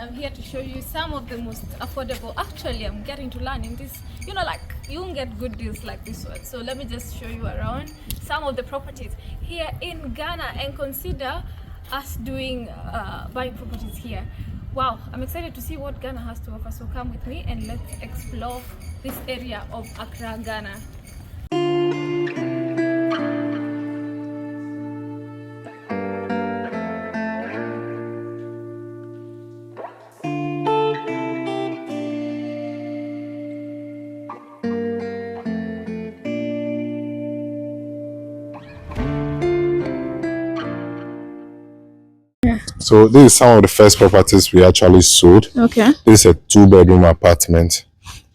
I'm here to show you some of the most affordable. Actually, I'm getting to learn in this, like you won't get good deals like this one. So let me just show you around some of the properties here in Ghana, and consider us doing buying properties here. Wow, I'm excited to see what Ghana has to offer. So come with me and let's explore this area of Accra, Ghana. So this is some of the first properties we actually sold. Okay. This is a 2-bedroom apartment.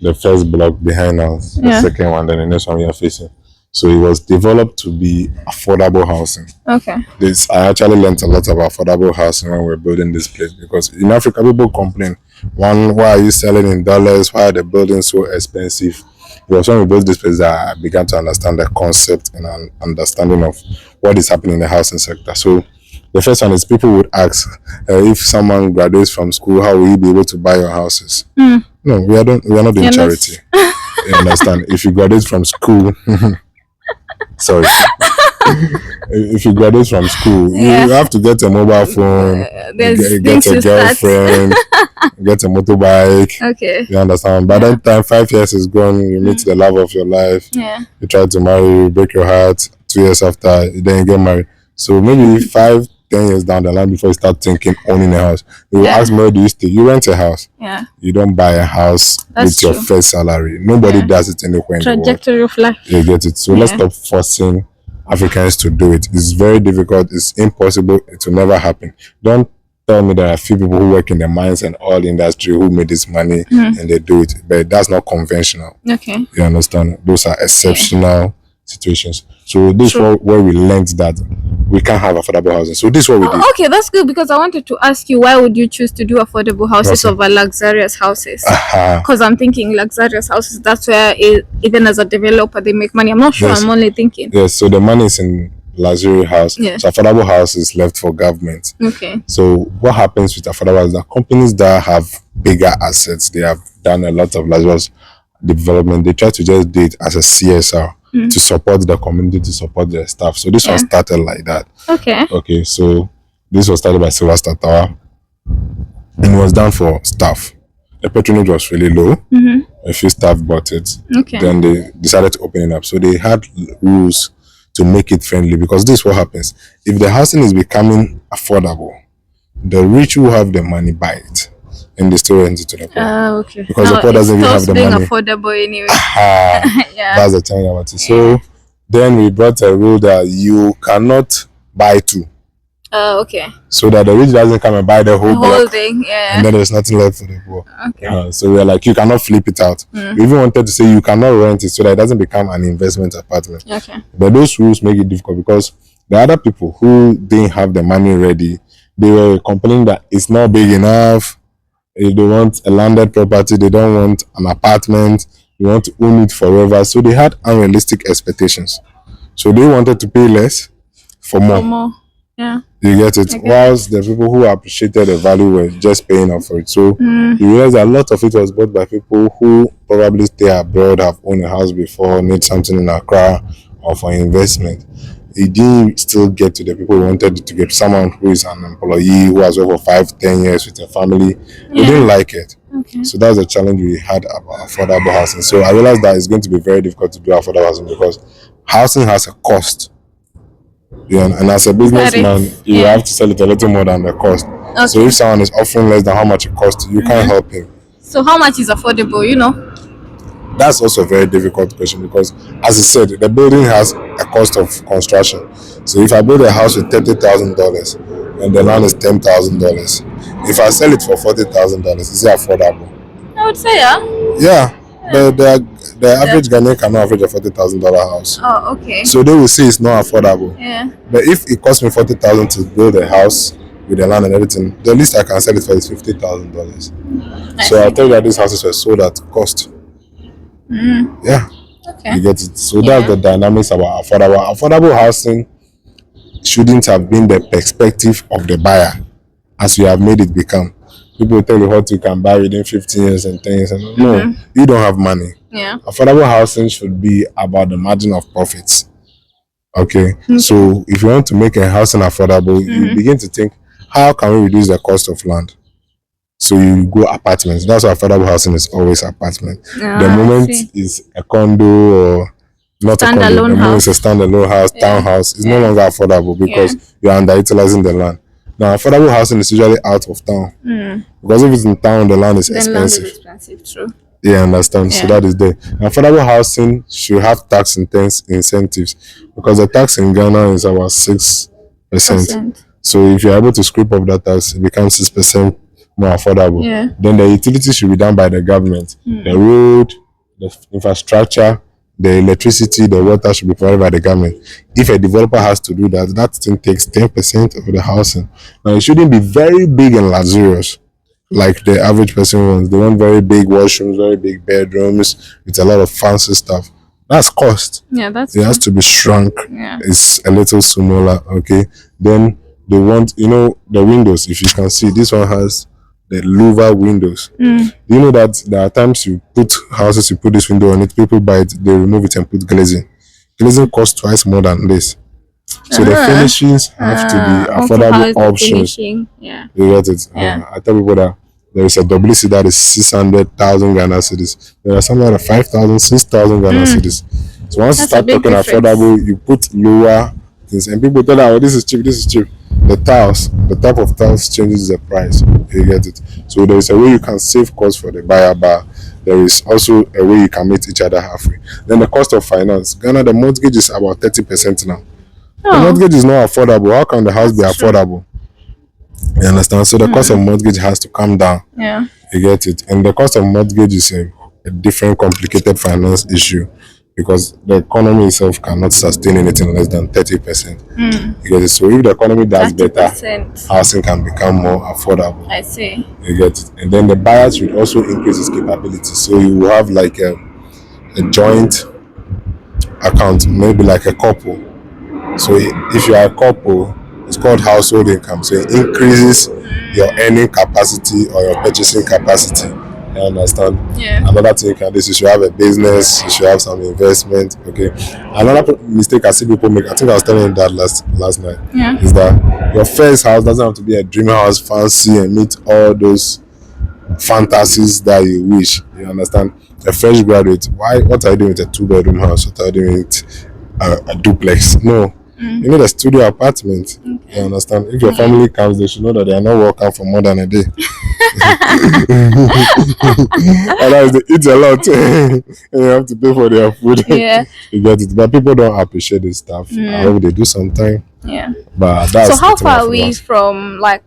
The first block behind us, the second one, then the next one we are facing. So it was developed to be affordable housing. Okay. I actually learned a lot about affordable housing when we were building this place, because in Africa people complain, why are you selling in dollars? Why are the buildings so expensive? Because when we built this place, I began to understand the concept and an understanding of what is happening in the housing sector. So the first one is people would ask, if someone graduates from school, how will you be able to buy your houses? No, we are not doing charity. You understand? If you graduate from school, sorry. If you graduate from school, you have to get a mobile phone, get a girlfriend, get a motorbike. Okay. You understand? By that time, 5 years is gone. You meet the love of your life. Yeah. You try to marry, you break your heart. 2 years after, then you get married. So maybe 5, 10 years down the line before you start thinking owning a house, you will ask me, where do you stay? You rent a house. Yeah. You don't buy a house with your first salary. Nobody does it anywhere in the world. Trajectory of life. You get it. So let's stop forcing Africans to do it. It's very difficult. It's impossible. It will never happen. Don't tell me there are few people who work in the mines and oil industry who made this money and they do it. But that's not conventional. Okay. You understand? Those are exceptional situations. So this is where we learned that we can't have affordable housing. So this is what we did. Okay, that's good, because I wanted to ask you, why would you choose to do affordable houses over luxurious houses? Because I'm thinking luxurious houses, that's where even as a developer they make money. I'm not sure. I'm only thinking. Yes, so the money is in luxury house. So affordable house is left for government. Okay. So what happens with affordable house is that companies that have bigger assets, they have done a lot of luxurious development, they try to just do it as a CSR to support the community, to support their staff. So this one started like that. Okay, so this was started by Silver Star Tower and it was done for staff. The patronage was really low. A few staff bought it. Then they decided to open it up. So they had rules to make it friendly, because this is what happens. If the housing is becoming affordable, the rich who have the money buy it and they still rent it to the poor. Because the poor doesn't even have the money. Affordable anyway. That's the thing about it. So then we brought a rule that you cannot buy two. So that the rich doesn't come and buy the whole block, thing. and then there's nothing left for the poor. So we're like, you cannot flip it out. We even wanted to say you cannot rent it so that it doesn't become an investment apartment. But those rules make it difficult, because the other people who didn't have the money ready, they were complaining that it's not big enough. They want a landed property, they don't want an apartment, they want to own it forever. So they had unrealistic expectations. So they wanted to pay less for more. You get it? Whilst the people who appreciated the value were just paying off for it. So you realize a lot of it was bought by people who probably stay abroad, have owned a house before, need something in Accra, or for investment. It didn't still get to the people who wanted to get someone who is an employee, who has worked for 5, 10 years with a family. They didn't like it. So that's the challenge we had about affordable housing. So I realized that it's going to be very difficult to do affordable housing, because housing has a cost. And as a businessman, you have to sell it a little more than the cost. So if someone is offering less than how much it costs, you can't help him. So how much is affordable, That's also a very difficult question, because as I said, the building has a cost of construction. So if I build a house with $30,000 and the land is $10,000, if I sell it for $40,000, is it affordable? I would say the average Ghanaian cannot average a $40,000 house. So they will say it's not affordable. But if it costs me $40,000 to build a house with the land and everything, the least I can sell it for is $50,000. So I'll tell you that these houses were sold at cost. You get it? So that's the dynamics about affordable. Affordable housing shouldn't have been the perspective of the buyer as you have made it become. people tell you what you can buy within 15 years and 10 years. And no, you don't have money. Yeah. Affordable housing should be about the margin of profits. Okay. So if you want to make a housing affordable, you begin to think, how can we reduce the cost of land? So you go apartments. That's why affordable housing is always apartment. The moment is a condo or not a condo, the moment it's a standalone house, townhouse, it's no longer affordable because you're underutilizing the land. Now, affordable housing is usually out of town. Because if it's in town, the land is expensive. Land is expensive, true. Yeah, understand. So that is there. Affordable housing should have tax incentives because the tax in Ghana is about 6%. So if you're able to scrape up that tax, it becomes 6% more affordable. Then the utilities should be done by the government. The road, the infrastructure, the electricity, the water should be provided by the government. If a developer has to do that, that thing takes 10% of the housing. Now, it shouldn't be very big and luxurious like the average person wants. They want very big washrooms, very big bedrooms with a lot of fancy stuff. That's cost. Yeah, that's it has to be shrunk. It's a little smaller. Okay. Then they want, the windows. If you can see, this one has the louver windows. You know that there are times you put houses, you put this window on it, people buy it, they remove it and put glazing. Glazing costs twice more than this. So the finishings have to be affordable options. You get it? I tell people that there is a WC that is 600,000 Ghana cedis. There are some that are 5,000, 6,000 Ghana cedis. So once you start talking affordable, you put lower things, and people tell that, this is cheap, this is cheap. The type of tiles changes the price. You get it? So there is a way you can save costs for the buyer, but there is also a way you can meet each other halfway. Then the cost of finance. Ghana, the mortgage is about 30% now. The mortgage is not affordable. How can the house be affordable? You understand? So the cost of mortgage has to come down. You get it? And the cost of mortgage is a different complicated finance issue because the economy itself cannot sustain anything less than 30%. You get it? So if the economy does 30%. Better, housing can become more affordable. I see. You get it? And then the buyers should also increase its capability. So you will have like a joint account, maybe like a couple. So if you are a couple, it's called household income. So it increases your earning capacity or your purchasing capacity. You understand? Another thing is you should have a business, you should have some investment. Okay. Another mistake I see people make, I think I was telling you that last night, is that your first house doesn't have to be a dream house, fancy and meet all those fantasies that you wish. You understand? A fresh graduate, what are you doing with a 2-bedroom house? What are you doing with a duplex? No. You need a studio apartment. You understand? If your family comes, they should know that they are not working for more than a day. Otherwise, they eat a lot and you have to pay for their food. You get it. But people don't appreciate this stuff. I hope they do sometime. But that's so how far are we from like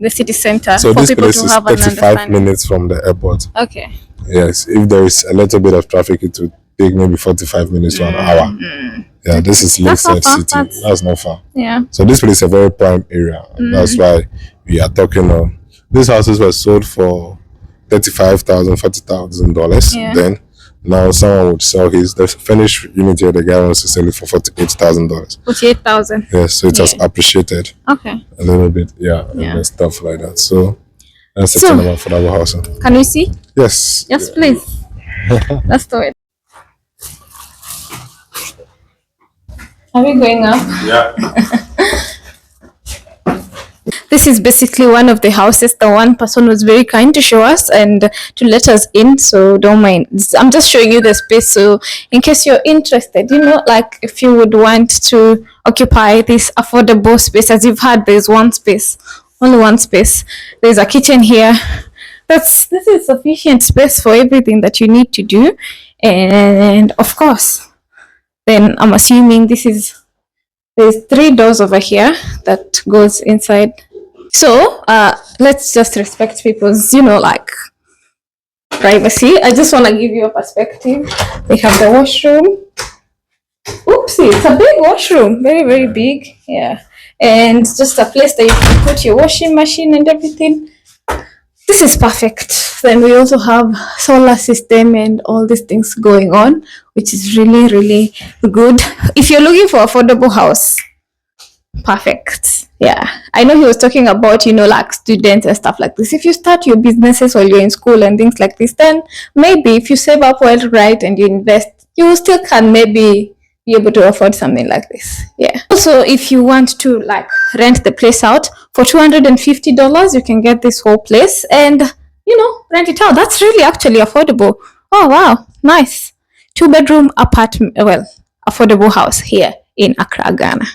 the city center? So this place is 35 minutes from the airport. Okay. Yes. If there is a little bit of traffic, it will take maybe 45 minutes to an hour. Yeah, this is Lakeside City. That's not far. So this place is a very prime area. That's why we are talking of. These houses were sold for $35,000, $40,000. Then now someone would sell the finished unit here. The guy wants to sell it for $48,000. 48,000. Yes, so it has appreciated. Okay. A little bit, and stuff like that. So that's the thing about affordable housing. Can we see? Yes. Yes, please. Let's do it. Are we going up? Yeah. This is basically one of the houses. The one person was very kind to show us and to let us in, so don't mind. I'm just showing you the space, so in case you're interested, like if you would want to occupy this affordable space, as you've had, there's only one space. There's a kitchen here. This is sufficient space for everything that you need to do, and of course, then I'm assuming there's 3 doors over here that goes inside. So let's just respect people's, like privacy. I just want to give you a perspective. We have the washroom. Oopsie, it's a big washroom, very, very big. And just a place that you can put your washing machine and everything. This is perfect. Then we also have solar system and all these things going on, which is really, really good. If you're looking for affordable house, perfect. Yeah, I know he was talking about, like students and stuff like this. If you start your businesses while you're in school and things like this, then maybe if you save up well, right, and you invest, you still can maybe be able to afford something like this. Yeah. Also, if you want to like rent the place out for $250, you can get this whole place and, rent it out. That's really actually affordable. Oh, wow. Nice. 2-bedroom apartment, well, affordable house here in Accra, Ghana.